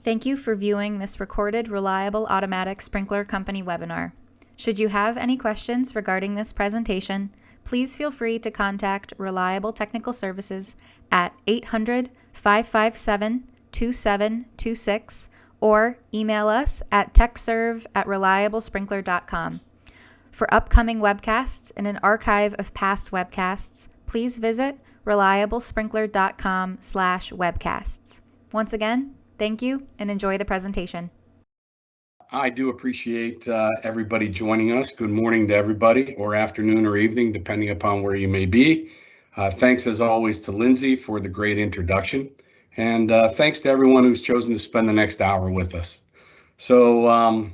Thank you for viewing this recorded Reliable Automatic Sprinkler Company webinar. Should you have any questions regarding this presentation, please feel free to contact Reliable Technical Services at 800-557-2726 or email us at techserve@reliablesprinkler.com. For upcoming webcasts and an archive of past webcasts, please visit reliablesprinkler.com/webcasts. Once again, thank you and enjoy the presentation. I do appreciate everybody joining us. Good morning to everybody, or afternoon or evening, depending upon where you may be. Thanks as always to Lindsay for the great introduction. And thanks to everyone who's chosen to spend the next hour with us. So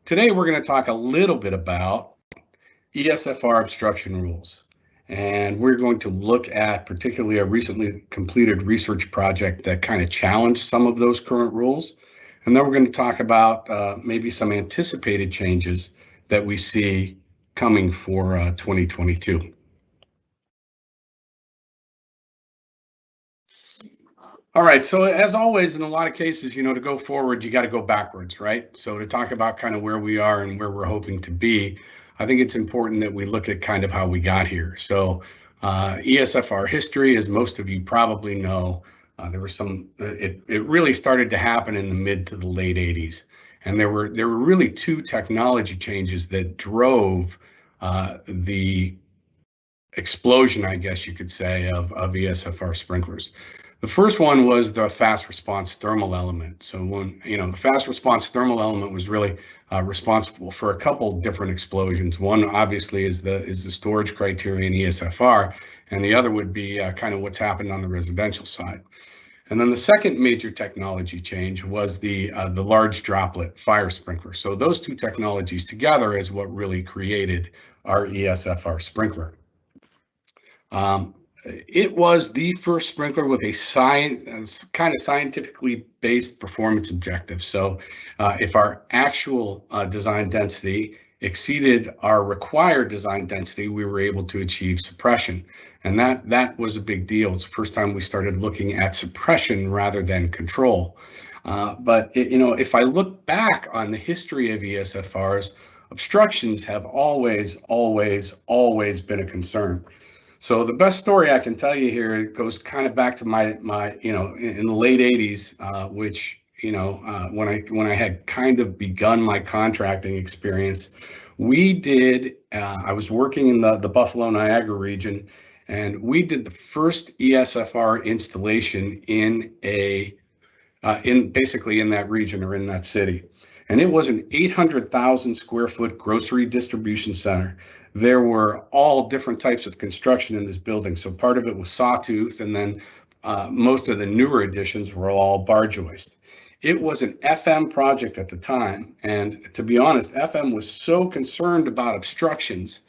today we're going to talk a little bit about ESFR obstruction rules. And we're going to look at particularly a recently completed research project that kind of challenged some of those current rules. And then we're going to talk about maybe some anticipated changes that we see coming for 2022. All right, so as always, in a lot of cases, to go forward, you got to go backwards, right? So to talk about kind of where we are and where we're hoping to be, I think it's important that we look at kind of how we got here. So ESFR history, as most of you probably know, there was it really started to happen in the mid to the late 80s. And there were really two technology changes that drove the explosion, I guess you could say, of ESFR sprinklers. The first one was the fast response thermal element. So when, the fast response thermal element was really responsible for a couple different explosions. One obviously is the storage criterion ESFR, and the other would be kind of what's happened on the residential side. And then the second major technology change was the large droplet fire sprinkler. So those two technologies together is what really created our ESFR sprinkler. It was the first sprinkler with a kind of scientifically based performance objective. So if our actual design density exceeded our required design density, we were able to achieve suppression. And that was a big deal. It's the first time we started looking at suppression rather than control. But if I look back on the history of ESFRs, obstructions have always been a concern. So the best story I can tell you here, it goes kind of back to my in the late 80s, which, when I had kind of begun my contracting experience, I was working in the Buffalo Niagara region, and we did the first ESFR installation basically in that region or in that city. And it was an 800,000 square foot grocery distribution center. There were all different types of construction in this building. So part of it was sawtooth, and then most of the newer additions were all bar joist. It was an FM project at the time. And to be honest, FM was so concerned about obstructions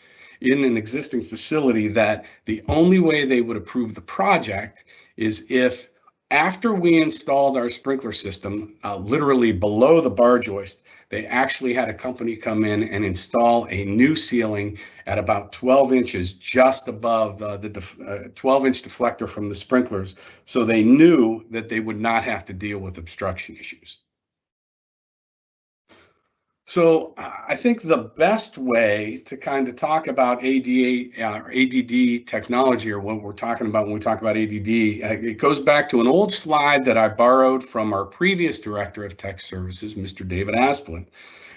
in an existing facility that the only way they would approve the project is if, after we installed our sprinkler system, literally below the bar joist, they actually had a company come in and install a new ceiling at about 12 inches just above the 12-inch deflector from the sprinklers. So they knew that they would not have to deal with obstruction issues. So I think the best way to kind of talk about ADD technology, or what we're talking about when we talk about ADD, it goes back to an old slide that I borrowed from our previous director of tech services, Mr. David Asplin.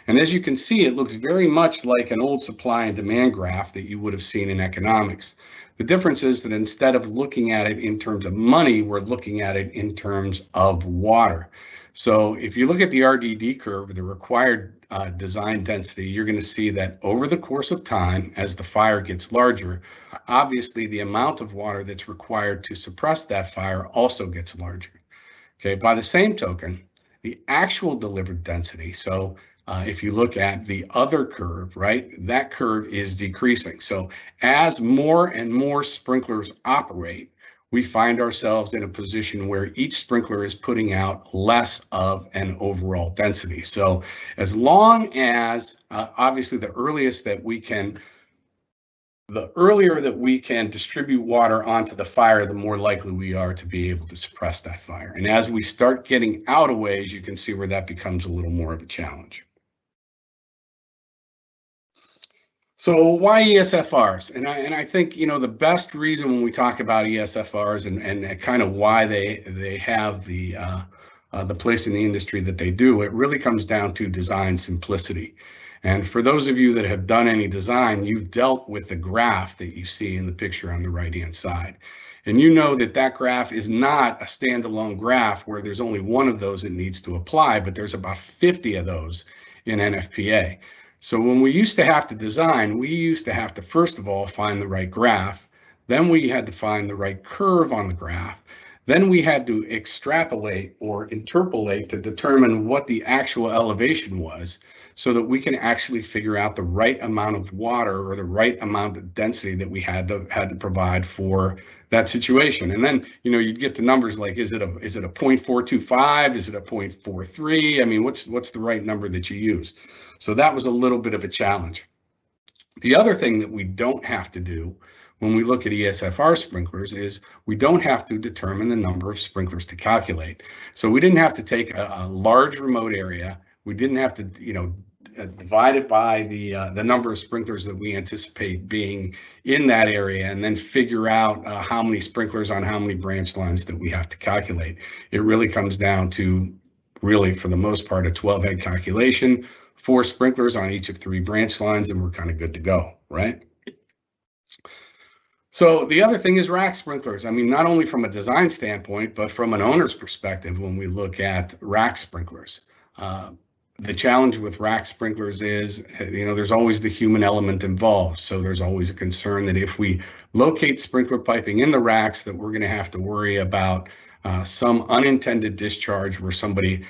And as you can see, it looks very much like an old supply and demand graph that you would have seen in economics. The difference is that instead of looking at it in terms of money, we're looking at it in terms of water. So if you look at the RDD curve, the required design density, you're going to see that over the course of time, as the fire gets larger, obviously the amount of water that's required to suppress that fire also gets larger. Okay, by the same token, the actual delivered density, so if you look at the other curve, right, that curve is decreasing. So as more and more sprinklers operate, we find ourselves in a position where each sprinkler is putting out less of an overall density. So as long as, obviously the earliest that we can the earlier that we can distribute water onto the fire, the more likely we are to be able to suppress that fire. And as we start getting out of ways, you can see where that becomes a little more of a challenge. So why ESFRs? And I think, you know, the best reason when we talk about ESFRs and kind of why they have the place in the industry that they do, it really comes down to design simplicity. And for those of you that have done any design, you've dealt with the graph that you see in the picture on the right-hand side. And you know that that graph is not a standalone graph where there's only one of those that needs to apply, but there's about 50 of those in NFPA. So when we used to have to design, we used to have to, first of all, find the right graph. Then we had to find the right curve on the graph. Then we had to extrapolate or interpolate to determine what the actual elevation was so that we can actually figure out the right amount of water or the right amount of density that we had to provide for that situation. And then, you know, you'd get to numbers like, is it a 0.425? Is it a 0.43? I mean, what's the right number that you use? So that was a little bit of a challenge. The other thing that we don't have to do when we look at ESFR sprinklers is we don't have to determine the number of sprinklers to calculate. So we didn't have to take a large remote area. We didn't have to, you know, divide it by the number of sprinklers that we anticipate being in that area and then figure out how many sprinklers on how many branch lines that we have to calculate. It really comes down to, really, for the most part, a 12-head calculation, 4 sprinklers on each of 3 branch lines, and we're kind of good to go, right? So the other thing is rack sprinklers. I mean, not only from a design standpoint, but from an owner's perspective, when we look at rack sprinklers. The challenge with rack sprinklers is, you know, there's always the human element involved. So there's always a concern that if we locate sprinkler piping in the racks, that we're going to have to worry about some unintended discharge where somebody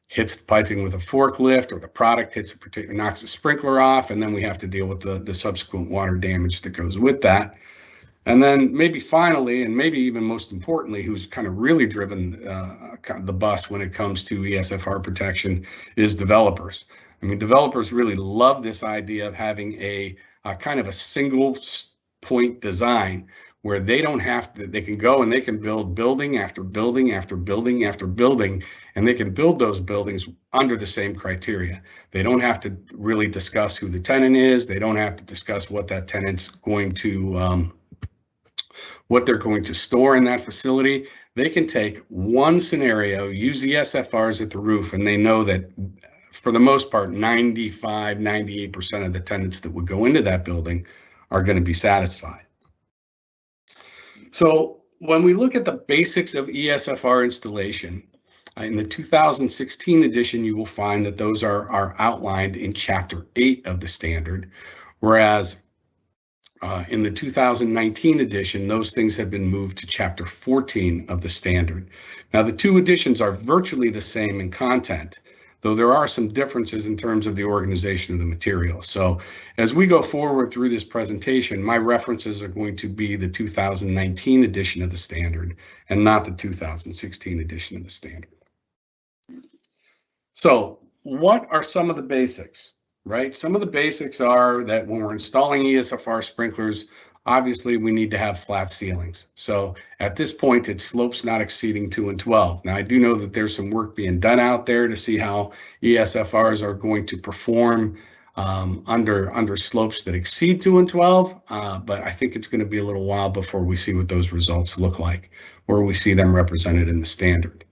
hits the piping with a forklift, or the product hits knocks the sprinkler off, and then we have to deal with the subsequent water damage that goes with that. And then maybe finally, and maybe even most importantly, who's kind of really driven the bus when it comes to ESFR protection is developers. I mean, developers really love this idea of having a kind of a single point design where they don't have to, they can go and they can build building after building after building after building, and they can build those buildings under the same criteria. They don't have to really discuss who the tenant is. They don't have to discuss what that tenant's going to, what they're going to store in that facility. They can take one scenario, use the ESFRs at the roof, and they know that for the most part, 95, 98% of the tenants that would go into that building are going to be satisfied. So when we look at the basics of ESFR installation, in the 2016 edition, you will find that those are outlined in Chapter 8 of the standard, whereas in the 2019 edition, those things have been moved to Chapter 14 of the standard. Now, the two editions are virtually the same in content, though there are some differences in terms of the organization of the material. So as we go forward through this presentation, my references are going to be the 2019 edition of the standard and not the 2016 edition of the standard. So what are some of the basics, right? Some of the basics are that when we're installing ESFR sprinklers, obviously we need to have flat ceilings. So at this point, it's slopes not exceeding 2 and 12. Now, I do know that there's some work being done out there to see how ESFRs are going to perform under slopes that exceed 2 and 12, but I think it's going to be a little while before we see what those results look like, or we see them represented in the standard.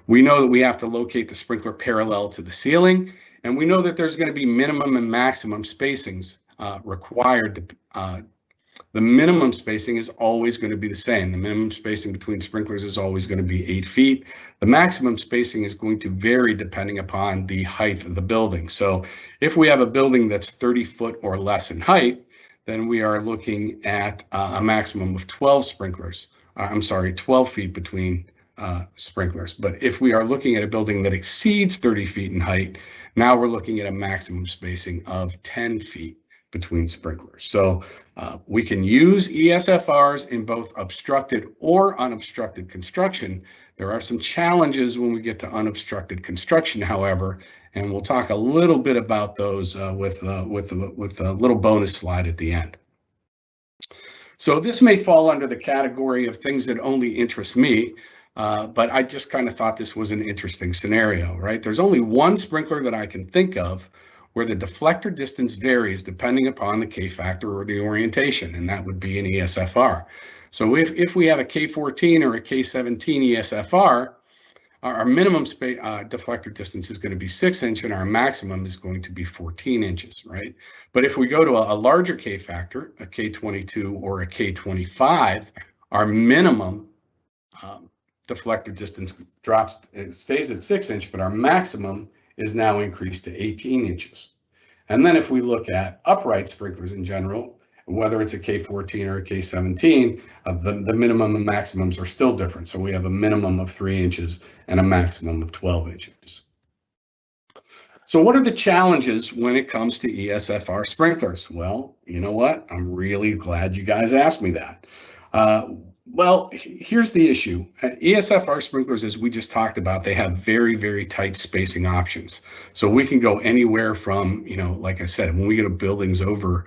We know that we have to locate the sprinkler parallel to the ceiling, and we know that there's going to be minimum and maximum spacings required. The minimum spacing is always going to be the same. The minimum spacing between sprinklers is always going to be 8 feet. The maximum spacing is going to vary depending upon the height of the building. So if we have a building that's 30 foot or less in height, then we are looking at a maximum of 12 sprinklers. 12 feet between sprinklers. But if we are looking at a building that exceeds 30 feet in height, now we're looking at a maximum spacing of 10 feet between sprinklers. So we can use ESFRs in both obstructed or unobstructed construction. There are some challenges when we get to unobstructed construction, however, and we'll talk a little bit about those with a little bonus slide at the end. So this may fall under the category of things that only interest me, but I just kind of thought this was an interesting scenario, right? There's only one sprinkler that I can think of where the deflector distance varies depending upon the K factor or the orientation, and that would be an ESFR. So if we have a K14 or a K17 ESFR, our minimum deflector distance is going to be 6 inches and our maximum is going to be 14 inches, right? But if we go to a larger K factor, a K22 or a K25, our minimum deflector distance drops, it stays at 6 inches, but our maximum is now increased to 18 inches. And then if we look at upright sprinklers in general, whether it's a K14 or a K17, the minimum and maximums are still different. So we have a minimum of 3 inches and a maximum of 12 inches. So what are the challenges when it comes to ESFR sprinklers? Well, you know what? I'm really glad you guys asked me that. Well, here's the issue. ESFR sprinklers, as we just talked about, they have very, very tight spacing options. So we can go anywhere from, like I said, when we get to buildings over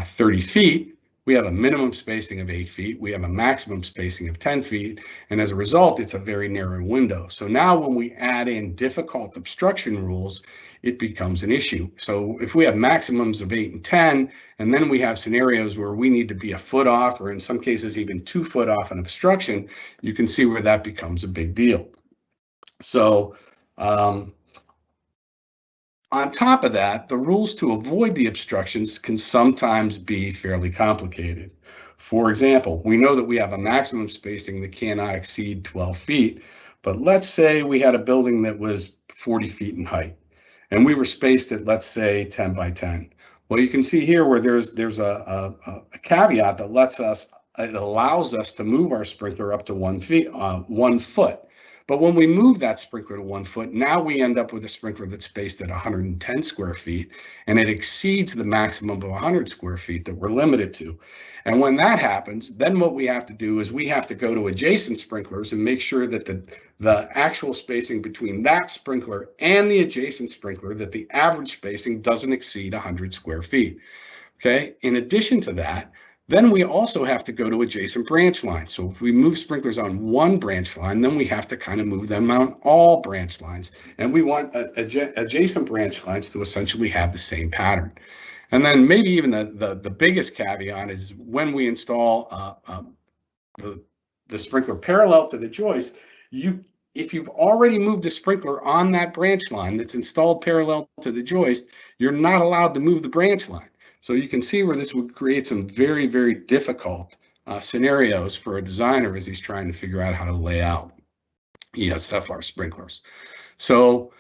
30 feet, we have a minimum spacing of 8 feet. We have a maximum spacing of 10 feet. And as a result, it's a very narrow window. So now when we add in difficult obstruction rules, it becomes an issue. So if we have maximums of 8 and 10, and then we have scenarios where we need to be a foot off, or in some cases even 2 foot off an obstruction, you can see where that becomes a big deal. So on top of that, the rules to avoid the obstructions can sometimes be fairly complicated. For example, we know that we have a maximum spacing that cannot exceed 12 feet, but let's say we had a building that was 40 feet in height, and we were spaced at, let's say, 10 by 10. Well, you can see here where there's a caveat that it allows us to move our sprinkler up to 1 foot. But when we move that sprinkler to 1 foot, now we end up with a sprinkler that's spaced at 110 square feet, and it exceeds the maximum of 100 square feet that we're limited to. And when that happens, then what we have to do is we have to go to adjacent sprinklers and make sure that the actual spacing between that sprinkler and the adjacent sprinkler, that the average spacing doesn't exceed 100 square feet. Okay. In addition to that, then we also have to go to adjacent branch lines. So if we move sprinklers on one branch line, then we have to kind of move them on all branch lines. And we want adjacent branch lines to essentially have the same pattern. And then maybe even the biggest caveat is when we install the sprinkler parallel to the joist, if you've already moved a sprinkler on that branch line that's installed parallel to the joist, you're not allowed to move the branch line. So you can see where this would create some very, very difficult scenarios for a designer as he's trying to figure out how to lay out ESFR sprinklers. So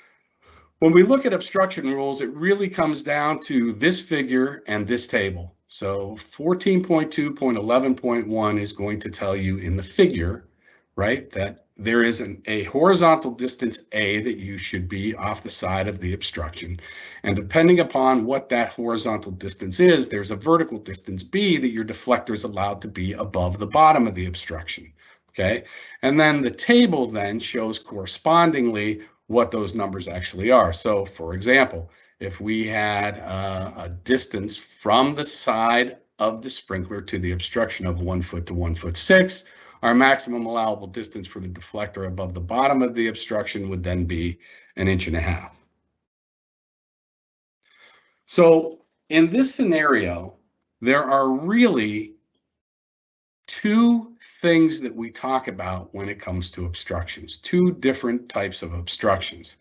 when we look at obstruction rules, it really comes down to this figure and this table. So 14.2.11.1 is going to tell you in the figure, right, that there is a horizontal distance A that you should be off the side of the obstruction. And depending upon what that horizontal distance is, there's a vertical distance B that your deflector is allowed to be above the bottom of the obstruction. Okay. And then the table then shows correspondingly what those numbers actually are. So for example, if we had a distance from the side of the sprinkler to the obstruction of 1 foot to 1'6", our maximum allowable distance for the deflector above the bottom of the obstruction would then be 1.5 inches. So in this scenario, there are really two things that we talk about when it comes to obstructions, two different types of obstructions.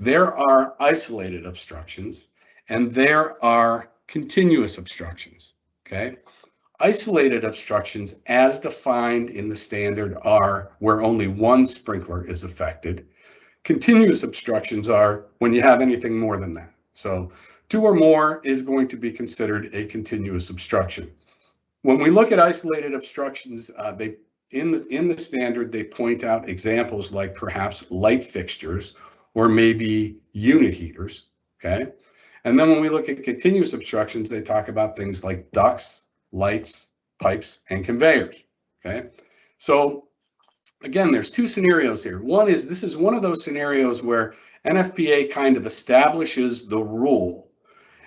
There are isolated obstructions and there are continuous obstructions, okay? Isolated obstructions, as defined in the standard, are where only one sprinkler is affected. Continuous obstructions are when you have anything more than that. So 2 or more is going to be considered a continuous obstruction. When we look at isolated obstructions, in the standard, they point out examples like perhaps light fixtures or maybe unit heaters, okay? And then when we look at continuous obstructions, they talk about things like ducts, lights, pipes, and conveyors. Okay, so again, there's two scenarios here. One is this is one of those scenarios where NFPA kind of establishes the rule,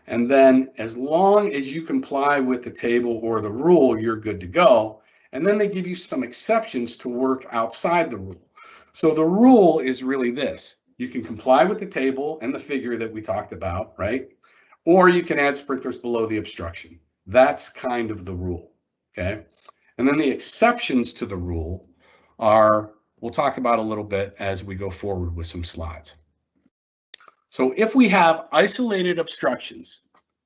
and then as long as you comply with the table or the rule, you're good to go. And then they give you some exceptions to work outside the rule. So the rule is really this: you can comply with the table and the figure that we talked about, right? Or you can add sprinklers below the obstruction. That's kind of the rule, okay? And then the exceptions to the rule are, we'll talk about a little bit as we go forward with some slides. So if we have isolated obstructions,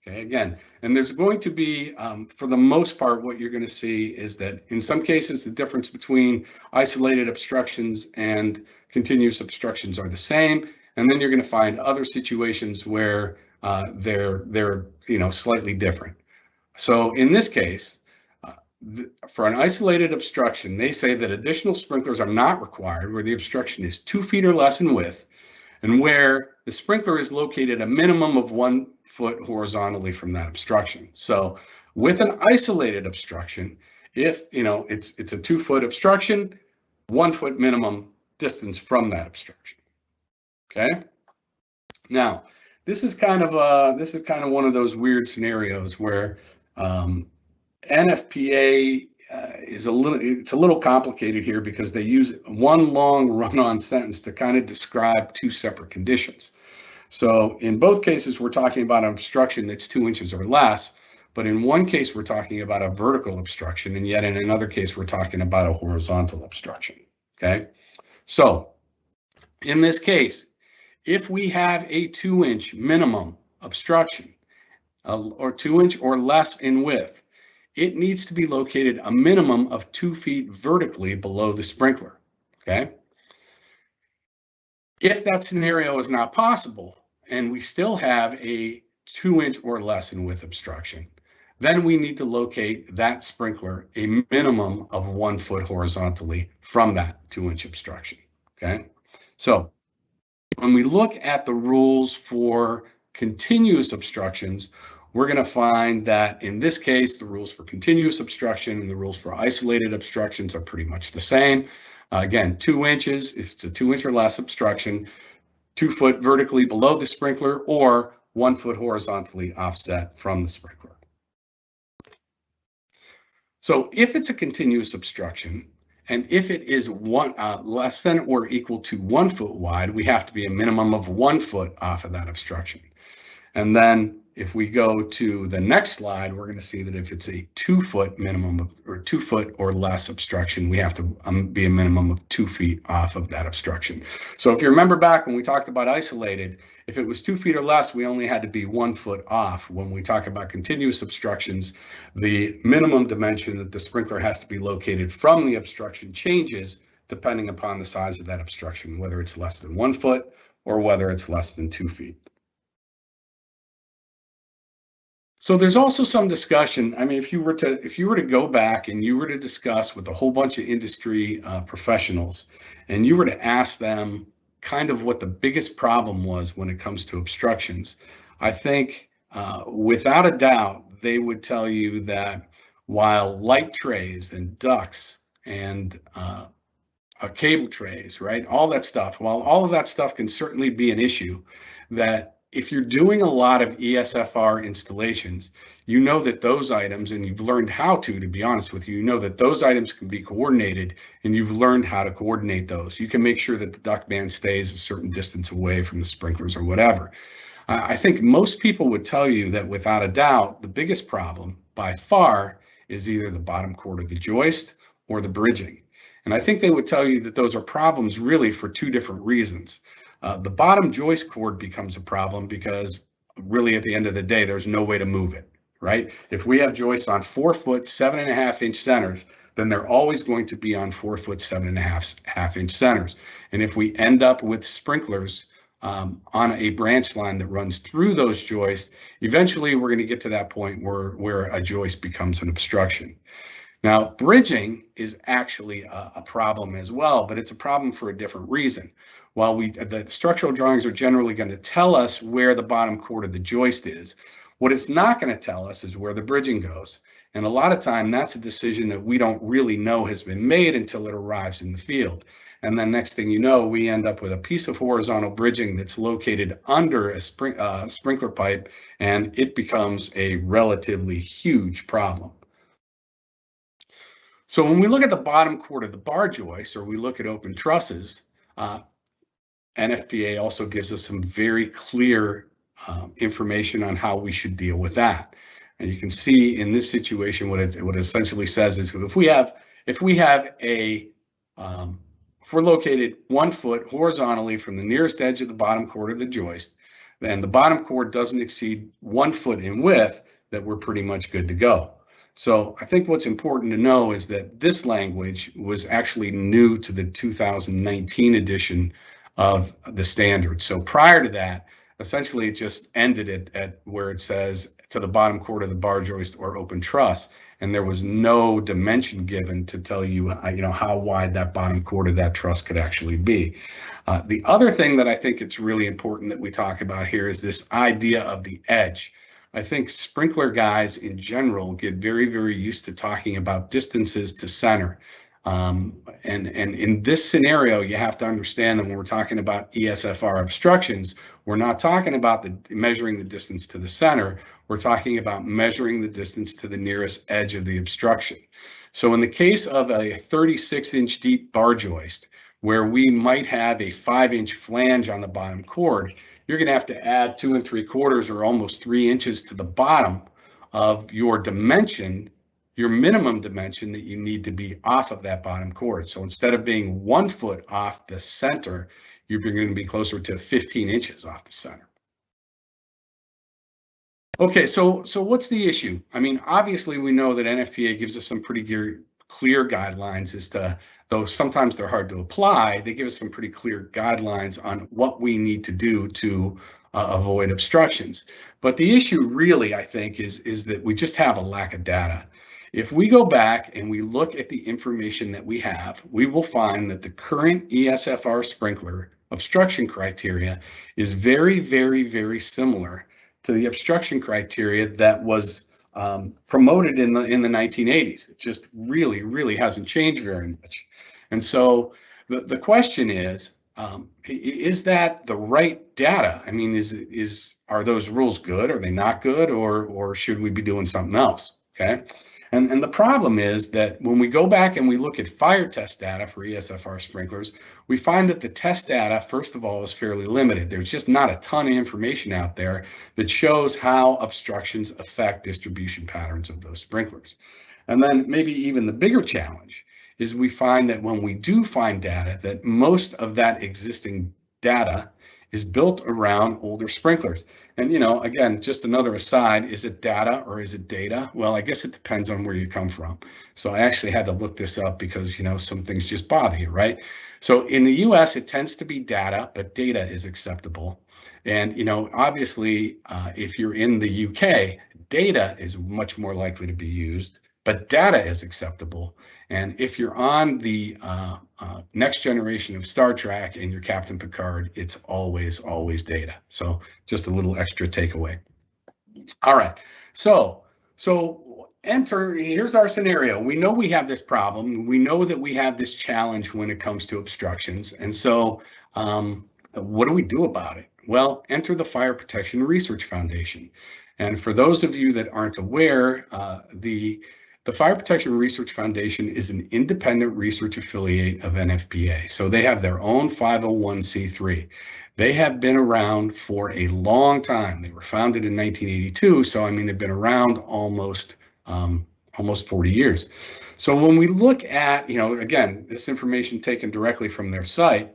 okay, again, and there's going to be, for the most part, what you're going to see is that in some cases, the difference between isolated obstructions and continuous obstructions are the same. And then you're going to find other situations where they're slightly different. So in this case, for an isolated obstruction, they say that additional sprinklers are not required where the obstruction is 2 feet or less in width, and where the sprinkler is located a minimum of 1 foot horizontally from that obstruction. So with an isolated obstruction, if it's a 2 foot obstruction, 1 foot minimum distance from that obstruction. Okay. Now, this is kind of one of those weird scenarios where NFPA it's a little complicated here because they use one long run-on sentence to kind of describe two separate conditions. So in both cases, we're talking about an obstruction that's 2 inches or less, but in one case, we're talking about a vertical obstruction, and yet in another case, we're talking about a horizontal obstruction, okay? So in this case, if we have a 2-inch minimum obstruction, or 2 inch or less in width, it needs to be located a minimum of 2 feet vertically below the sprinkler, okay? If that scenario is not possible and we still have a 2 inch or less in width obstruction, then we need to locate that sprinkler a minimum of 1 foot horizontally from that 2-inch obstruction, okay? So when we look at the rules for continuous obstructions, we're going to find that in this case, the rules for continuous obstruction and the rules for isolated obstructions are pretty much the same. Again, 2 inches, if it's a 2 inch or less obstruction, 2 foot vertically below the sprinkler, or 1 foot horizontally offset from the sprinkler. So if it's a continuous obstruction, and if it is less than or equal to 1 foot wide, we have to be a minimum of 1 foot off of that obstruction. And then if we go to the next slide, we're going to see that if it's a 2 foot minimum or 2 foot or less obstruction, we have to be a minimum of 2 feet off of that obstruction. So if you remember back when we talked about isolated, if it was 2 feet or less, we only had to be 1 foot off. When we talk about continuous obstructions, the minimum dimension that the sprinkler has to be located from the obstruction changes depending upon the size of that obstruction, whether it's less than 1 foot or whether it's less than 2 feet. So there's also some discussion. I mean, if you were to go back and you were to discuss with a whole bunch of industry professionals, and you were to ask them kind of what the biggest problem was when it comes to obstructions, I think without a doubt they would tell you that while light trays and ducts and cable trays, right, all that stuff, while all of that stuff can certainly be an issue, that if you're doing a lot of ESFR installations, you know that those items, and you've learned how to be honest with you, you know that those items can be coordinated, and you've learned how to coordinate those. You can make sure that the duct band stays a certain distance away from the sprinklers or whatever. I think most people would tell you that without a doubt, the biggest problem by far is either the bottom cord of the joist or the bridging. And I think they would tell you that those are problems really for two different reasons. The bottom joist cord becomes a problem because really at the end of the day, there's no way to move it, right? If we have joists on 4 foot, 7.5 inch centers, then they're always going to be on 4 foot, 7.5 inch centers. And if we end up with sprinklers on a branch line that runs through those joists, eventually we're going to get to that point where a joist becomes an obstruction. Now, bridging is actually a problem as well, but it's a problem for a different reason. While the structural drawings are generally going to tell us where the bottom chord of the joist is, what it's not going to tell us is where the bridging goes. And a lot of time, that's a decision that we don't really know has been made until it arrives in the field. And then next thing you know, we end up with a piece of horizontal bridging that's located under a sprinkler pipe, and it becomes a relatively huge problem. So when we look at the bottom chord of the bar joist, or we look at open trusses, NFPA also gives us some very clear information on how we should deal with that. And you can see in this situation what it essentially says is if we're located 1 foot horizontally from the nearest edge of the bottom chord of the joist, then the bottom chord doesn't exceed 1 foot in width, that we're pretty much good to go. So I think what's important to know is that this language was actually new to the 2019 edition of the standard. So prior to that, essentially it just ended at where it says to the bottom chord of the bar joist or open truss, and there was no dimension given to tell you, how wide that bottom chord of that truss could actually be. The other thing that I think it's really important that we talk about here is this idea of the edge. I think sprinkler guys in general get very, very used to talking about distances to center. And in this scenario, you have to understand that when we're talking about ESFR obstructions, we're not talking about measuring the distance to the center. We're talking about measuring the distance to the nearest edge of the obstruction. So in the case of a 36-inch deep bar joist, where we might have a 5-inch flange on the bottom chord, you're going to have to add 2 3/4 or almost 3 inches to the bottom of your dimension, your minimum dimension that you need to be off of that bottom chord. So instead of being 1 foot off the center, you're going to be closer to 15 inches off the center. Okay, so what's the issue? I mean, obviously we know that NFPA gives us some pretty clear guidelines as to, though sometimes they're hard to apply, they give us some pretty clear guidelines on what we need to do to avoid obstructions. But the issue really, I think, is that we just have a lack of data. If we go back and we look at the information that we have, we will find that the current ESFR sprinkler obstruction criteria is very, very, very similar to the obstruction criteria that was promoted in the 1980s. It just really, really hasn't changed very much. And so the question is that the right data? I mean, are those rules good? Are they not good? Or should we be doing something else? Okay. And the problem is that when we go back and we look at fire test data for ESFR sprinklers, we find that the test data, first of all, is fairly limited. There's just not a ton of information out there that shows how obstructions affect distribution patterns of those sprinklers. And then maybe even the bigger challenge is we find that when we do find data, that most of that existing data is built around older sprinklers. And, again, just another aside, is it data or is it data? Well, I guess it depends on where you come from. So I actually had to look this up because, some things just bother you, right? So in the US, it tends to be data, but data is acceptable. And, obviously, if you're in the UK, data is much more likely to be used, but data is acceptable. And if you're on the next generation of Star Trek and you're Captain Picard, it's always, always data. So just a little extra takeaway. All right, so here's our scenario. We know we have this problem. We know that we have this challenge when it comes to obstructions. And so what do we do about it? Well, enter the Fire Protection Research Foundation. And for those of you that aren't aware, the Fire Protection Research Foundation is an independent research affiliate of NFPA. So they have their own 501c3. They have been around for a long time. They were founded in 1982. So, I mean, they've been around almost 40 years. So when we look at, again, this information taken directly from their site,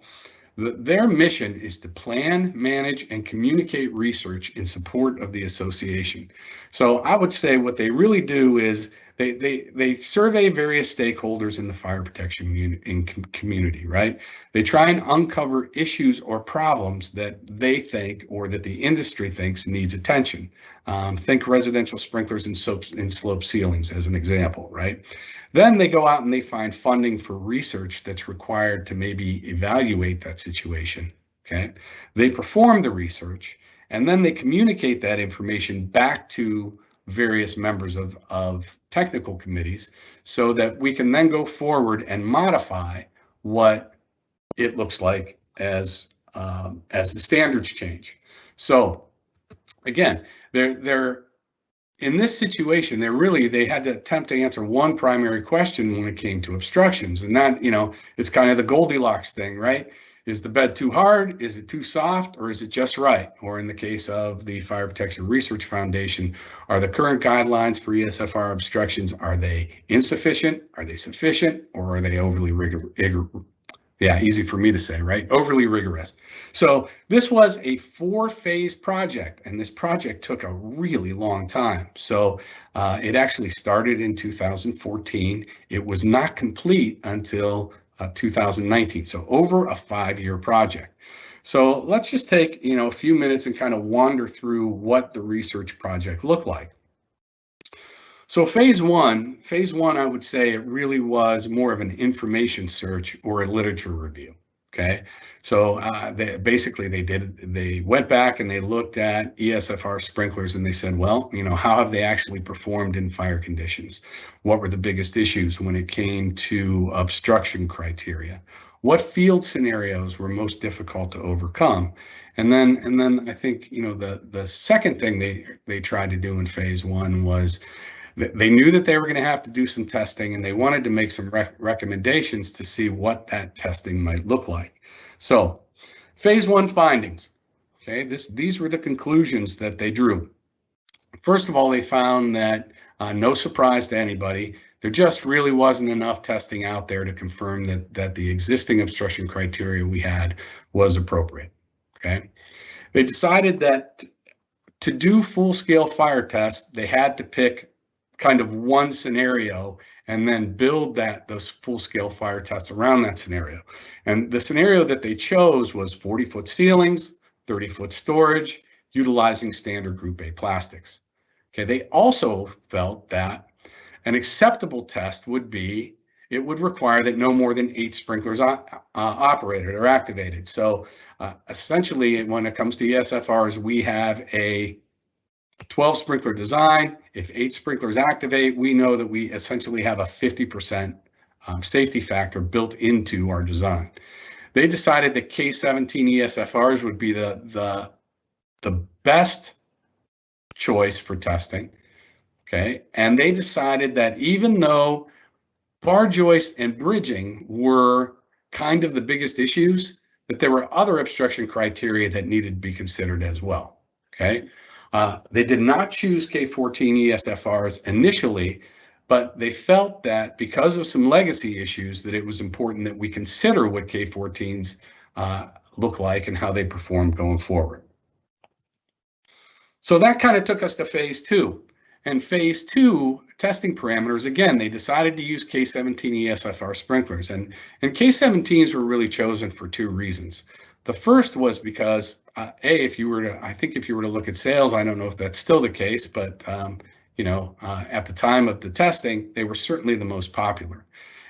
their mission is to plan, manage, and communicate research in support of the association. So I would say what they really do is they survey various stakeholders in the fire protection community, right? They try and uncover issues or problems that they think or that the industry thinks needs attention. Think residential sprinklers and slope ceilings as an example, right? Then they go out and they find funding for research that's required to maybe evaluate that situation, okay? They perform the research, and then they communicate that information back to various members of technical committees so that we can then go forward and modify what it looks like as the standards change. So again, they're in this situation, they had to attempt to answer one primary question when it came to obstructions, and that, it's kind of the Goldilocks thing, right? Is the bed too hard? Is it too soft? Or is it just right? Or in the case of the Fire Protection Research Foundation, are the current guidelines for ESFR obstructions, are they insufficient? Are they sufficient? Or are they overly rigorous? Yeah, easy for me to say, right? Overly rigorous. So this was a 4-phase project, and this project took a really long time. So it actually started in 2014. It was not complete until 2019, so over a 5-year project. So let's just take a few minutes and kind of wander through what the research project looked like. So phase one, I would say it really was more of an information search or a literature review. Okay, so they went back and they looked at ESFR sprinklers and they said, well, how have they actually performed in fire conditions? What were the biggest issues when it came to obstruction criteria? What field scenarios were most difficult to overcome? And then I think the second thing they tried to do in phase one was they knew that they were going to have to do some testing, and they wanted to make some recommendations to see what that testing might look like. So phase one findings, okay, these were the conclusions that they drew. First of all, they found that, no surprise to anybody, there just really wasn't enough testing out there to confirm that the existing obstruction criteria we had was appropriate, okay? They decided that to do full-scale fire tests, they had to pick kind of one scenario and then build those full-scale fire tests around that scenario. And the scenario that they chose was 40-foot ceilings, 30-foot storage, utilizing standard Group A plastics. Okay, they also felt that an acceptable test would require that no more than 8 sprinklers operated or activated. So essentially, when it comes to ESFRs, we have a 12 sprinkler design. If 8 sprinklers activate, we know that we essentially have a 50% safety factor built into our design. They decided that K17 ESFRs would be the best choice for testing. Okay, and they decided that even though bar joist and bridging were kind of the biggest issues, that there were other obstruction criteria that needed to be considered as well. Okay. They did not choose K14 ESFRs initially, but they felt that because of some legacy issues that it was important that we consider what K14s look like and how they perform going forward. So that kind of took us to phase 2. And phase 2 testing parameters, again, they decided to use K17 ESFR sprinklers. And K17s were really chosen for 2 reasons. The first was because if you were to look at sales, I don't know if that's still the case, but at the time of the testing, they were certainly the most popular.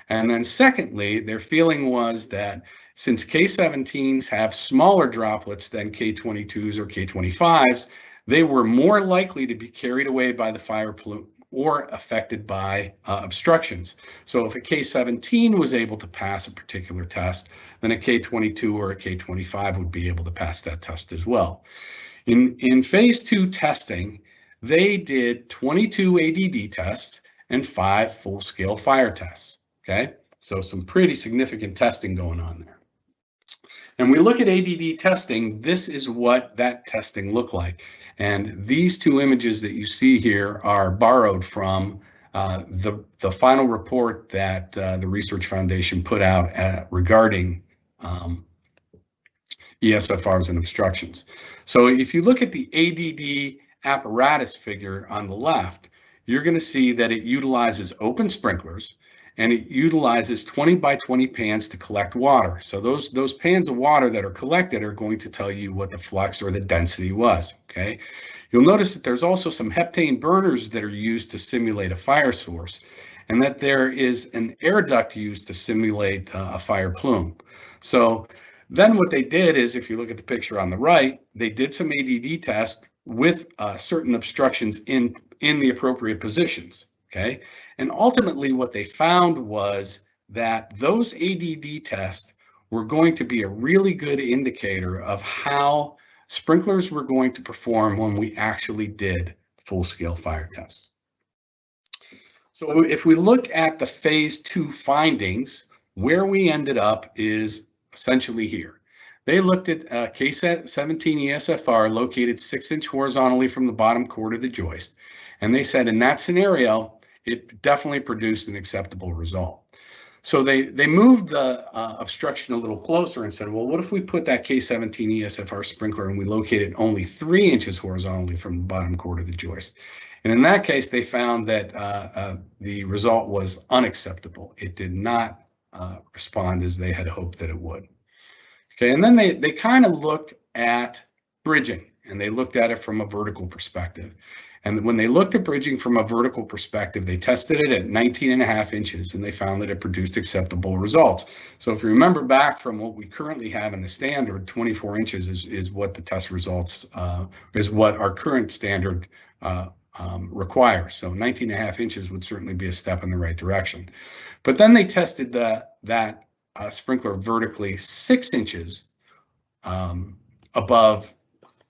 And then secondly, their feeling was that since K17s have smaller droplets than K22s or K25s, they were more likely to be carried away by the fire plume or affected by obstructions. So if a K17 was able to pass a particular test, then a K22 or a K25 would be able to pass that test as well. In phase 2 testing, they did 22 ADD tests and 5 full-scale fire tests, okay? So some pretty significant testing going on there. And we look at ADD testing, this is what that testing looked like. And these 2 images that you see here are borrowed from the final report that the Research Foundation put out regarding ESFRs and obstructions. So if you look at the ADD apparatus figure on the left, you're going to see that it utilizes open sprinklers, and it utilizes 20 by 20 pans to collect water. So those pans of water that are collected are going to tell you what the flux or the density was, okay? You'll notice that there's also some heptane burners that are used to simulate a fire source, and that there is an air duct used to simulate a fire plume. So then what they did is, if you look at the picture on the right, they did some ADD tests with certain obstructions in the appropriate positions, okay? And ultimately what they found was that those ADD tests were going to be a really good indicator of how sprinklers were going to perform when we actually did full-scale fire tests. So if we look at the phase 2 findings, where we ended up is essentially here. They looked at K17 ESFR located 6-inch horizontally from the bottom core to the joist. And they said in that scenario, it definitely produced an acceptable result. So they moved the obstruction a little closer and said, well, what if we put that K17 ESFR sprinkler and we locate it only 3 inches horizontally from the bottom core to the joist? And in that case, they found that the result was unacceptable. It did not respond as they had hoped that it would. Okay, and then they kind of looked at bridging, and they looked at it from a vertical perspective. And when they looked at bridging from a vertical perspective, they tested it at 19.5 inches, and they found that it produced acceptable results. So if you remember back from what we currently have in the standard, 24 inches is what the test results, is what our current standard requires. So 19.5 inches would certainly be a step in the right direction. But then they tested that sprinkler vertically 6 inches above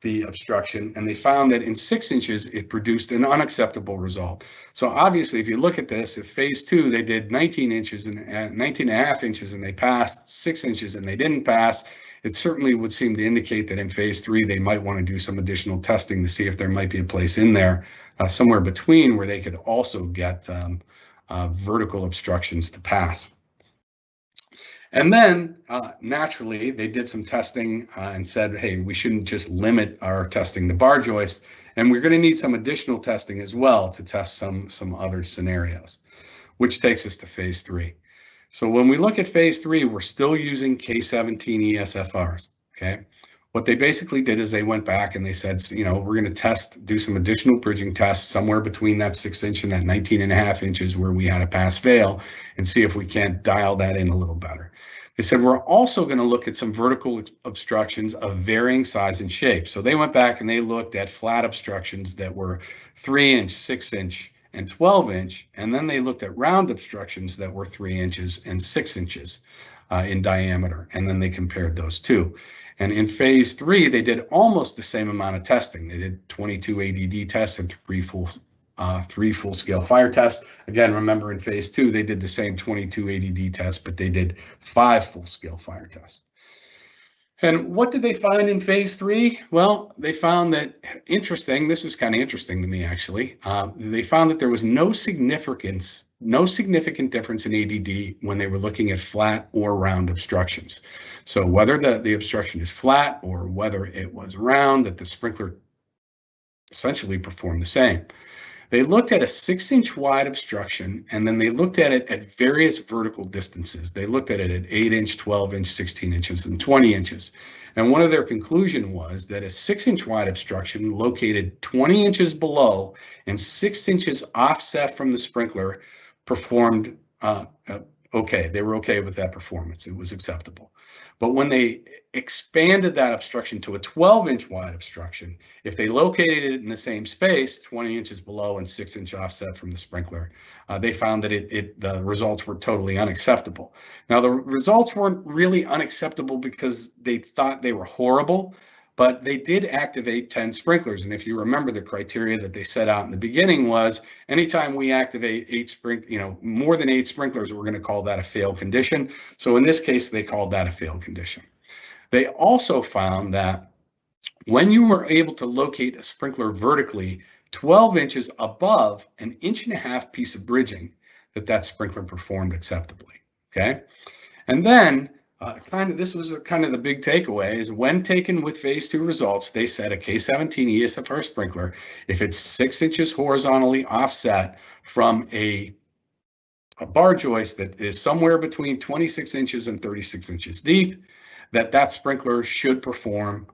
the obstruction, and they found that in 6 inches it produced an unacceptable result. So obviously, if you look at this, if phase 2 they did 19 inches and 19.5 inches and they passed, 6 inches and they didn't pass, it certainly would seem to indicate that in phase 3 they might want to do some additional testing to see if there might be a place in there somewhere between where they could also get vertical obstructions to pass. And then naturally, they did some testing and said, hey, we shouldn't just limit our testing to bar joist, and we're going to need some additional testing as well to test some other scenarios, which takes us to phase 3. So when we look at phase 3, we're still using K17 ESFRs, okay? What they basically did is they went back and they said, you know, we're going to do some additional bridging tests somewhere between that 6 inch and that 19.5 inches where we had a pass fail, and see if we can't dial that in a little better. They said we're also going to look at some vertical obstructions of varying size and shape. So they went back and they looked at flat obstructions that were 3 inch, 6 inch, and 12 inch, and then they looked at round obstructions that were 3 inches and 6 inches in diameter, and then they compared those two. And in phase 3, they did almost the same amount of testing. They did 22 ADD tests and 3 full-scale fire tests. Again, remember in phase 2, they did the same 22 ADD tests, but they did 5 full-scale fire tests. And what did they find in phase 3? Well, they found that, this was kind of interesting to me actually, they found that there was no significant difference in ADD when they were looking at flat or round obstructions. So whether the obstruction is flat or whether it was round, that the sprinkler essentially performed the same. They looked at a 6-inch wide obstruction, and then they looked at it at various vertical distances. They looked at it at 8-inch, 12-inch, 16 inches, and 20 inches. And one of their conclusion was that a 6-inch wide obstruction located 20 inches below and 6 inches offset from the sprinkler performed okay. They were okay with that performance. It was acceptable. But when they expanded that obstruction to a 12-inch wide obstruction, if they located it in the same space, 20 inches below and 6-inch offset from the sprinkler, they found that the results were totally unacceptable. Now, the results weren't really unacceptable because they thought they were horrible, but they did activate 10 sprinklers. And if you remember, the criteria that they set out in the beginning was anytime we activate more than 8 sprinklers, we're going to call that a failed condition. So in this case, they called that a failed condition. They also found that when you were able to locate a sprinkler vertically 12 inches above an 1.5 inch piece of bridging, that sprinkler performed acceptably, okay? And then this was kind of the big takeaway is when taken with phase 2 results, they said a K17 ESFR sprinkler, if it's 6 inches horizontally offset from a bar joist that is somewhere between 26 inches and 36 inches deep, that sprinkler should perform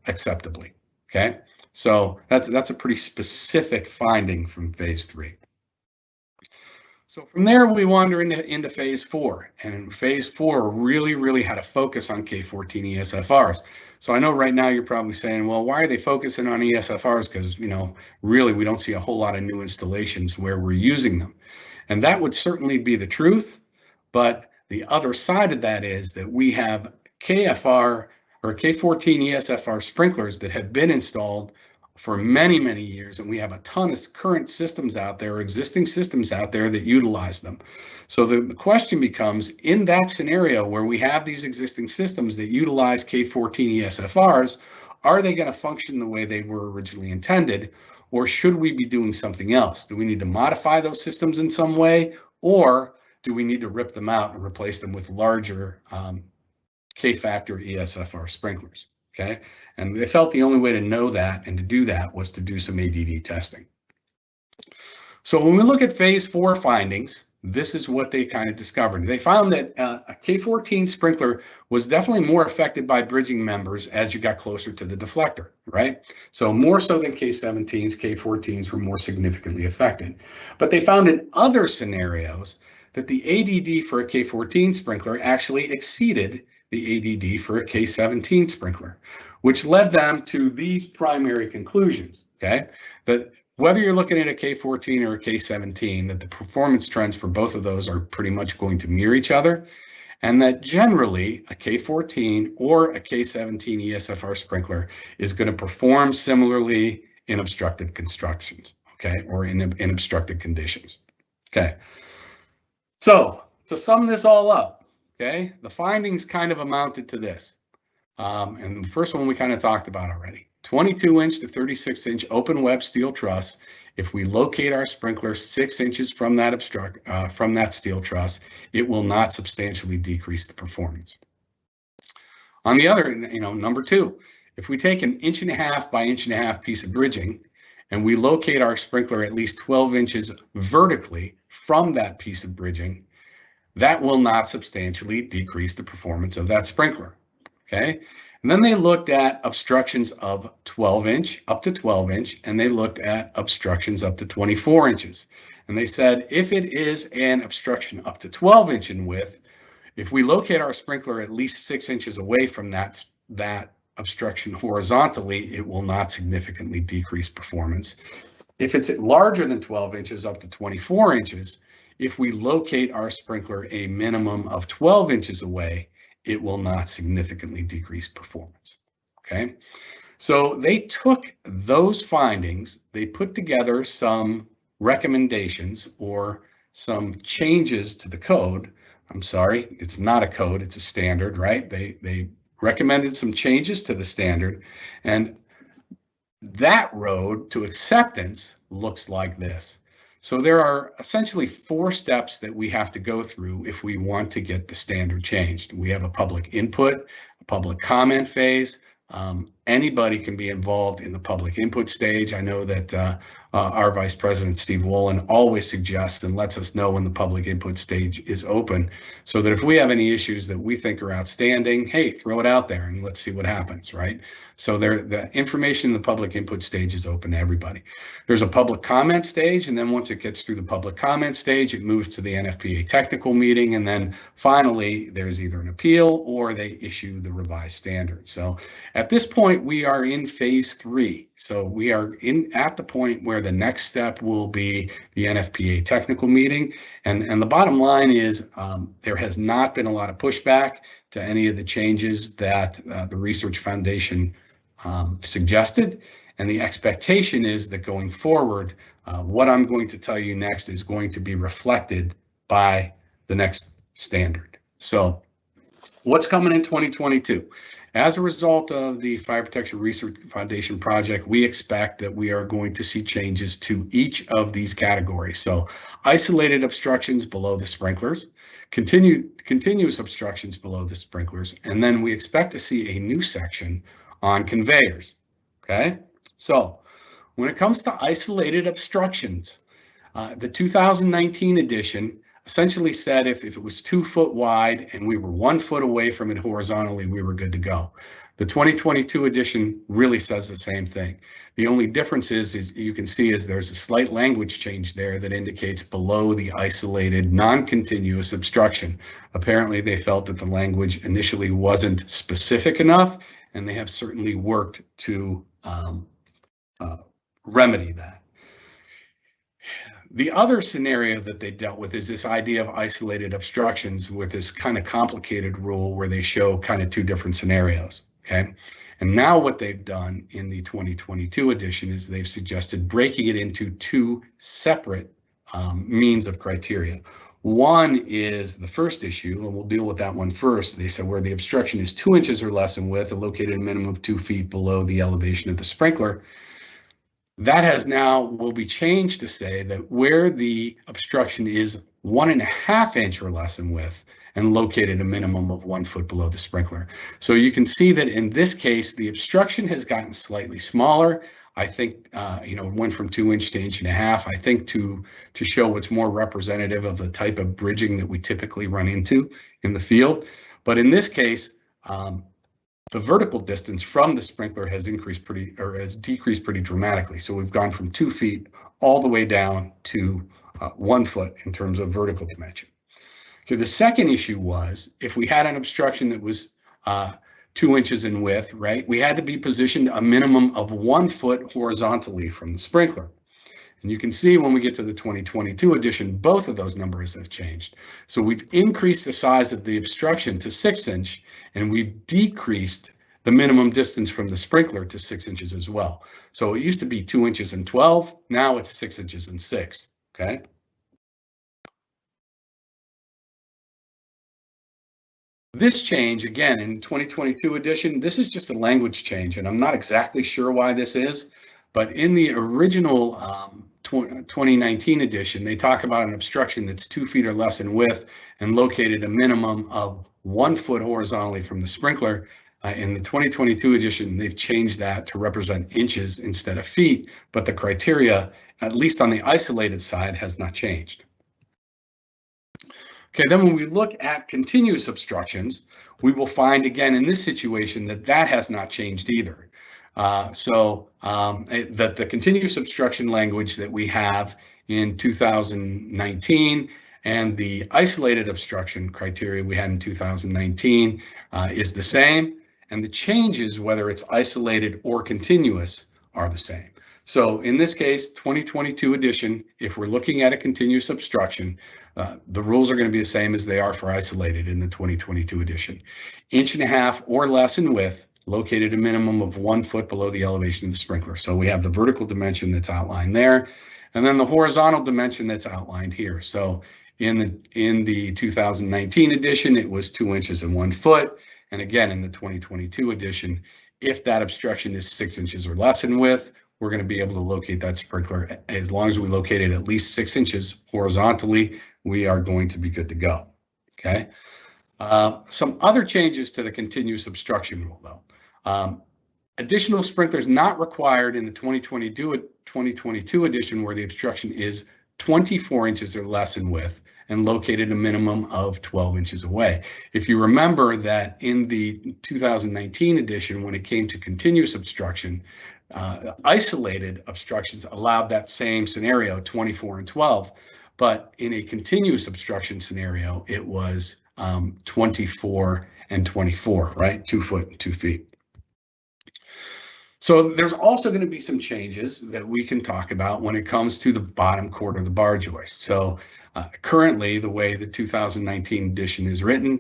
acceptably. Okay, so that's a pretty specific finding from phase 3. So from there, we wander into phase 4, and in phase 4 really had a focus on K14 ESFRs. So I know right now you're probably saying, well, why are they focusing on ESFRs? Because, really we don't see a whole lot of new installations where we're using them. And that would certainly be the truth, but the other side of that is that we have KFR or K14 ESFR sprinklers that have been installed for many years, and we have a ton of current systems out there, existing systems out there that utilize them. So the question becomes, in that scenario where we have these existing systems that utilize K14 ESFRs, are they going to function the way they were originally intended, or should we be doing something else? Do we need to modify those systems in some way, or do we need to rip them out and replace them with larger K-factor ESFR sprinklers? Okay, and they felt the only way to know that and to do that was to do some ADD testing. So when we look at phase 4 findings, this is what they kind of discovered. They found that a K14 sprinkler was definitely more affected by bridging members as you got closer to the deflector, right? So more so than K17s, K14s were more significantly affected. But they found in other scenarios that the ADD for a K14 sprinkler actually exceeded the ADD for a K17 sprinkler, which led them to these primary conclusions, okay? That whether you're looking at a K14 or a K17, that the performance trends for both of those are pretty much going to mirror each other, and that generally a K14 or a K17 ESFR sprinkler is going to perform similarly in obstructed constructions, okay, or in obstructed conditions, okay? So to sum this all up, okay, the findings kind of amounted to this. And the first one we kind of talked about already. 22-inch to 36-inch open web steel truss. If we locate our sprinkler 6 inches from that steel truss, it will not substantially decrease the performance. On the other, number 2, if we take an 1.5 by 1.5 piece of bridging and we locate our sprinkler at least 12 inches vertically from that piece of bridging, that will not substantially decrease the performance of that sprinkler, okay? And then they looked at obstructions of 12-inch up to 12-inch, and they looked at obstructions up to 24 inches. And they said if it is an obstruction up to 12 inch in width, if we locate our sprinkler at least 6 inches away from that obstruction horizontally, it will not significantly decrease performance. If it's larger than 12 inches up to 24 inches, if we locate our sprinkler a minimum of 12 inches away, it will not significantly decrease performance, okay? So they took those findings, they put together some recommendations or some changes to the code. I'm sorry, it's not a code, it's a standard, right? They recommended some changes to the standard, and that road to acceptance looks like this. So there are essentially 4 steps that we have to go through if we want to get the standard changed. We have a public input, a public comment phase. Anybody can be involved in the public input stage. I know that our Vice President, Steve Wolin, always suggests and lets us know when the public input stage is open, so that if we have any issues that we think are outstanding, hey, throw it out there and let's see what happens, right? So the information in the public input stage is open to everybody. There's a public comment stage, and then once it gets through the public comment stage, it moves to the NFPA technical meeting, and then finally there's either an appeal or they issue the revised standard. So at this point, we are in phase 3. So we are at the point where the next step will be the NFPA technical meeting. And the bottom line is there has not been a lot of pushback to any of the changes that the Research Foundation suggested. And the expectation is that going forward, what I'm going to tell you next is going to be reflected by the next standard. So what's coming in 2022? As a result of the Fire Protection Research Foundation project, we expect that we are going to see changes to each of these categories. So isolated obstructions below the sprinklers, continuous obstructions below the sprinklers, and then we expect to see a new section on conveyors. Okay, so when it comes to isolated obstructions, the 2019 edition essentially said if it was 2 foot wide and we were 1 foot away from it horizontally, we were good to go. The 2022 edition really says the same thing. The only difference is you can see is there's a slight language change there that indicates below the isolated non-continuous obstruction. Apparently they felt that the language initially wasn't specific enough, and they have certainly worked to remedy that. The other scenario that they dealt with is this idea of isolated obstructions with this kind of complicated rule where they show kind of 2 different scenarios, okay? And now what they've done in the 2022 edition is they've suggested breaking it into 2 separate means of criteria. One is the first issue, and we'll deal with that one first. They said where the obstruction is 2 inches or less in width and located a minimum of 2 feet below the elevation of the sprinkler. That has now will be changed to say that where the obstruction is 1.5 inches or less in width and located a minimum of 1 foot below the sprinkler. So you can see that in this case, the obstruction has gotten slightly smaller. I think, it went from 2 inches to 1.5 inches, I think to show what's more representative of the type of bridging that we typically run into in the field. But in this case, the vertical distance from the sprinkler has decreased pretty dramatically. So we've gone from 2 feet all the way down to 1 foot in terms of vertical dimension. Okay, the second issue was if we had an obstruction that was 2 inches in width, right, we had to be positioned a minimum of 1 foot horizontally from the sprinkler. And you can see when we get to the 2022 edition, both of those numbers have changed. So we've increased the size of the obstruction to 6 inch, and we've decreased the minimum distance from the sprinkler to 6 inches as well. So it used to be 2 inches and 12, now it's 6 inches and 6, okay? This change, again, in 2022 edition, this is just a language change, and I'm not exactly sure why this is, but in the original 2019 edition, they talk about an obstruction that's 2 feet or less in width and located a minimum of 1 foot horizontally from the sprinkler. In the 2022 edition, they've changed that to represent inches instead of feet, but the criteria, at least on the isolated side, has not changed. Okay, then when we look at continuous obstructions, we will find again in this situation that has not changed either. That the continuous obstruction language that we have in 2019 and the isolated obstruction criteria we had in 2019 is the same, and the changes, whether it's isolated or continuous, are the same. So in this case, 2022 edition, if we're looking at a continuous obstruction, the rules are going to be the same as they are for isolated in the 2022 edition. 1.5 inches or less in width, located a minimum of 1 foot below the elevation of the sprinkler. So we have the vertical dimension that's outlined there, and then the horizontal dimension that's outlined here. So in the 2019 edition, it was 2 inches and 1 foot. And again, in the 2022 edition, if that obstruction is 6 inches or less in width, we're going to be able to locate that sprinkler. As long as we locate it at least 6 inches horizontally, we are going to be good to go. Okay. Some other changes to the continuous obstruction rule, though. Additional sprinklers not required in the 2022 edition where the obstruction is 24 inches or less in width and located a minimum of 12 inches away. If you remember that in the 2019 edition, when it came to continuous obstruction, isolated obstructions allowed that same scenario, 24 and 12, but in a continuous obstruction scenario, it was 24 and 24, right? 2 foot and 2 feet. So there's also going to be some changes that we can talk about when it comes to the bottom quarter of the bar joist. So currently, the way the 2019 edition is written,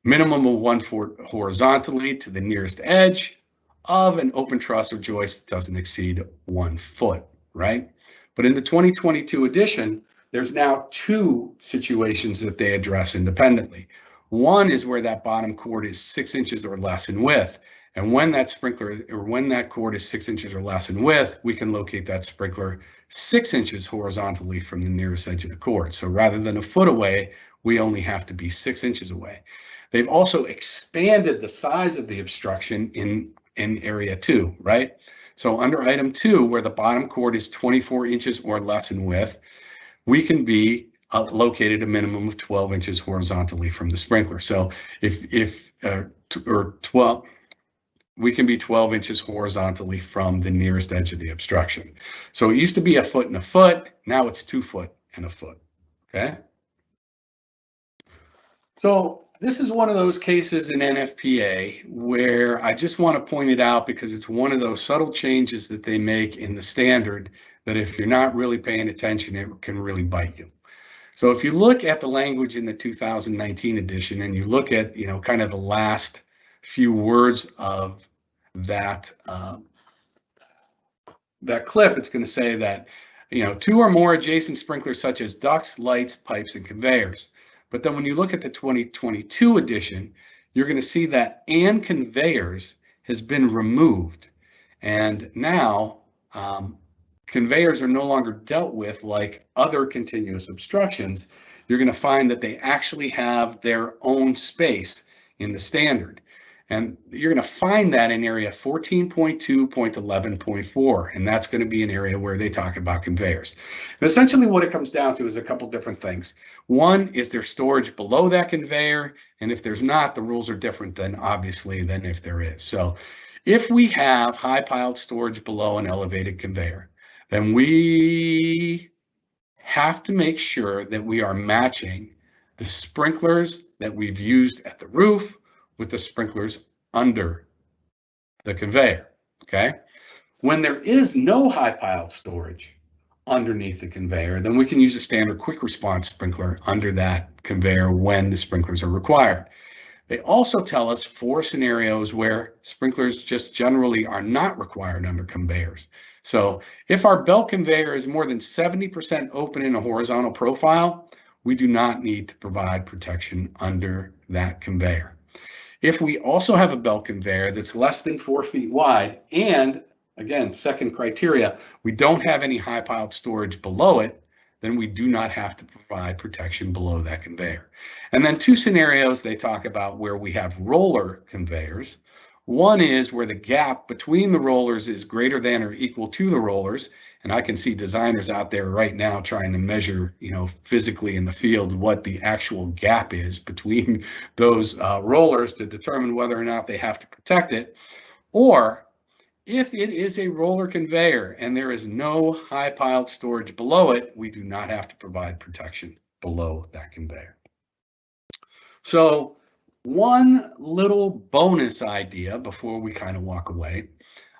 minimum of 1 foot horizontally to the nearest edge of an open truss or joist doesn't exceed 1 foot, right? But in the 2022 edition, there's now 2 situations that they address independently. One is where that bottom cord is 6 inches or less in width. And when that sprinkler, or when that cord is 6 inches or less in width, we can locate that sprinkler 6 inches horizontally from the nearest edge of the cord. So rather than a foot away, we only have to be 6 inches away. They've also expanded the size of the obstruction in area 2, right? So under item 2, where the bottom cord is 24 inches or less in width, we can be located a minimum of 12 inches horizontally from the sprinkler. So we can be 12 inches horizontally from the nearest edge of the obstruction. So it used to be a foot and a foot. Now it's 2 foot and a foot. Okay. So this is one of those cases in NFPA where I just want to point it out because it's one of those subtle changes that they make in the standard that if you're not really paying attention, it can really bite you. So if you look at the language in the 2019 edition and you look at, kind of the last few words of that that clip, it's going to say that, 2 or more adjacent sprinklers such as ducts, lights, pipes, and conveyors. But then when you look at the 2022 edition, you're going to see that "and conveyors" has been removed. And now conveyors are no longer dealt with like other continuous obstructions. You're going to find that they actually have their own space in the standard. And you're going to find that in area 14.2.11.4, and that's going to be an area where they talk about conveyors. And essentially what it comes down to is a couple different things. One, is there storage below that conveyor? And if there's not, the rules are different than if there is. So if we have high piled storage below an elevated conveyor, then we have to make sure that we are matching the sprinklers that we've used at the roof with the sprinklers under the conveyor, okay? When there is no high piled storage underneath the conveyor, then we can use a standard quick response sprinkler under that conveyor when the sprinklers are required. They also tell us 4 scenarios where sprinklers just generally are not required under conveyors. So if our belt conveyor is more than 70% open in a horizontal profile, we do not need to provide protection under that conveyor. If we also have a belt conveyor that's less than 4 feet wide, and again, second criteria, we don't have any high piled storage below it, then we do not have to provide protection below that conveyor. And then 2 scenarios they talk about where we have roller conveyors. One is where the gap between the rollers is greater than or equal to the rollers. And I can see designers out there right now trying to measure, physically in the field what the actual gap is between those rollers to determine whether or not they have to protect it. Or if it is a roller conveyor and there is no high piled storage below it, we do not have to provide protection below that conveyor. So one little bonus idea before we kind of walk away.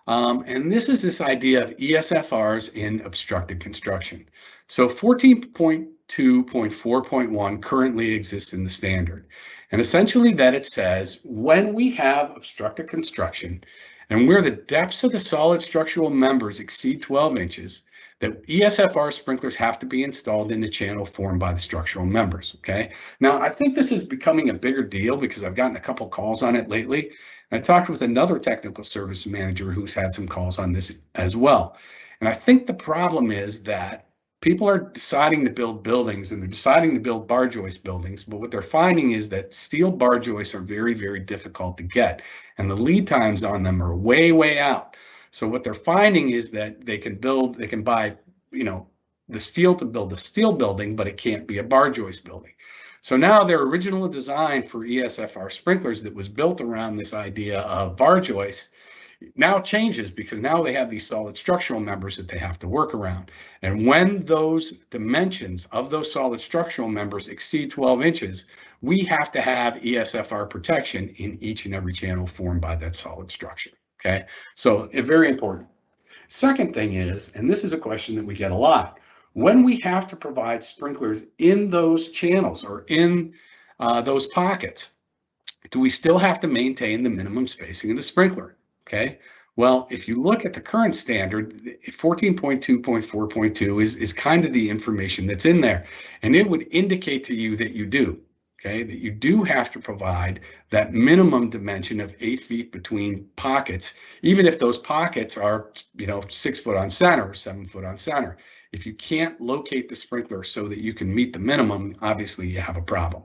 And this is this idea of ESFRs in obstructed construction. So 14.2.4.1 currently exists in the standard. And essentially that it says when we have obstructed construction and where the depths of the solid structural members exceed 12 inches, that ESFR sprinklers have to be installed in the channel formed by the structural members, okay? Now, I think this is becoming a bigger deal because I've gotten a couple calls on it lately. And I talked with another technical service manager who's had some calls on this as well. And I think the problem is that people are deciding to build buildings and they're deciding to build bar joist buildings, but what they're finding is that steel bar joists are very, very difficult to get. And the lead times on them are way, way out. So what they're finding is that they can buy, the steel to build a steel building, but it can't be a bar joist building. So now their original design for ESFR sprinklers that was built around this idea of bar joists now changes because now they have these solid structural members that they have to work around. And when those dimensions of those solid structural members exceed 12 inches, we have to have ESFR protection in each and every channel formed by that solid structure. Okay, so very important. Second thing is, and this is a question that we get a lot, when we have to provide sprinklers in those channels or in those pockets, do we still have to maintain the minimum spacing of the sprinkler? Okay, well, if you look at the current standard, 14.2.4.2 is kind of the information that's in there, and it would indicate to you that you do. okay, that you do have to provide that minimum dimension of 8 feet between pockets, even if those pockets are, 6 foot on center or 7 foot on center. If you can't locate the sprinkler so that you can meet the minimum, obviously you have a problem.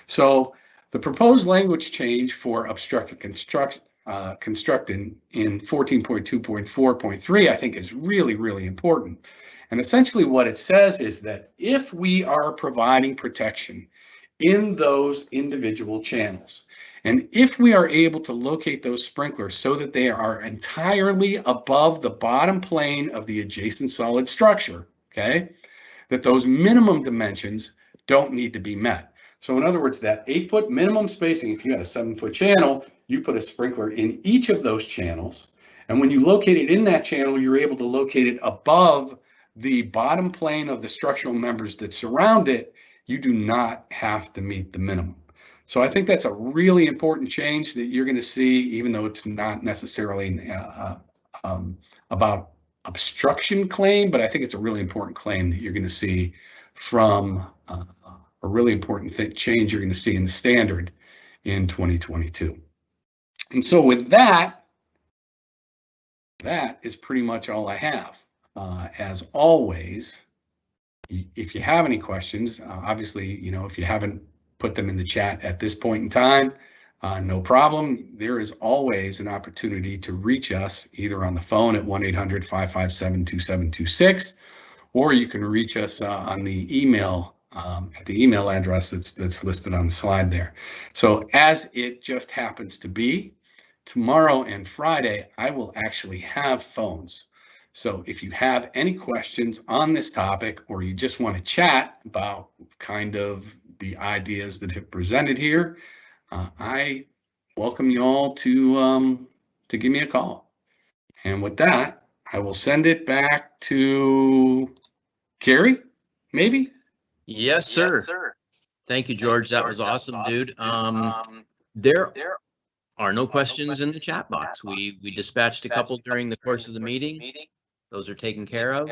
So the proposed language change for obstructed construction in 14.2.4.3, I think is really, really important. And essentially what it says is that if we are providing protection in those individual channels, and if we are able to locate those sprinklers so that they are entirely above the bottom plane of the adjacent solid structure, okay, that those minimum dimensions don't need to be met. So in other words, that 8 foot minimum spacing, if you had a 7 foot channel, you put a sprinkler in each of those channels. And when you locate it in that channel, you're able to locate it above the bottom plane of the structural members that surround it. You do not have to meet the minimum. So I think that's a really important change that you're going to see, even though it's not necessarily about obstruction claim, but I think it's a really important claim that you're going to see from a really important change you're going to see in the standard in 2022. And so with that, that is pretty much all I have. As always, if you have any questions, obviously, if you haven't put them in the chat at this point in time, no problem. There is always an opportunity to reach us either on the phone at 1-800-557-2726, or you can reach us on the email at the email address that's listed on the slide there. So as it just happens to be, tomorrow and Friday, I will actually have phones. So if you have any questions on this topic, or you just want to chat about kind of the ideas that have presented here, I welcome you all to give me a call. And with that, I will send it back to Gary, maybe? Yes, sir. Thank you, George. That was awesome, dude. There are no questions in the chat box. We dispatched a couple during the course of the meeting. Those are taken care of.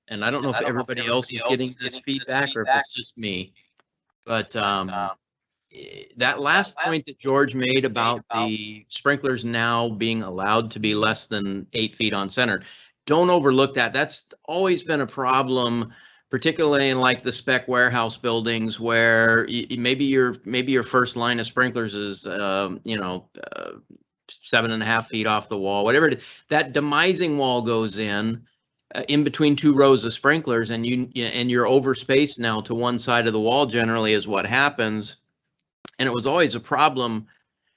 And I don't know if everybody else is getting this feedback or if it's just me. But that last point that George made about the sprinklers now being allowed to be less than 8 feet on center, don't overlook that. That's always been a problem, particularly in like the spec warehouse buildings where maybe your first line of sprinklers is 7.5 feet off the wall, whatever it is. That demising wall goes in between 2 rows of sprinklers, and you're overspaced now to one side of the wall. Generally, is what happens, and it was always a problem.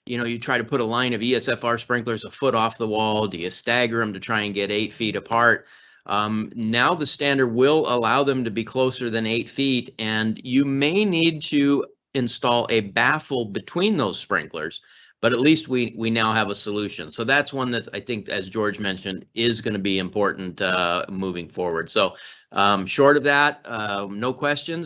You try to put a line of ESFR sprinklers a foot off the wall. Do you stagger them to try and get 8 feet apart? Now the standard will allow them to be closer than 8 feet, and you may need to install a baffle between those sprinklers, but at least we now have a solution. So that's one that I think, as George mentioned, is going to be important moving forward. So short of that, no questions.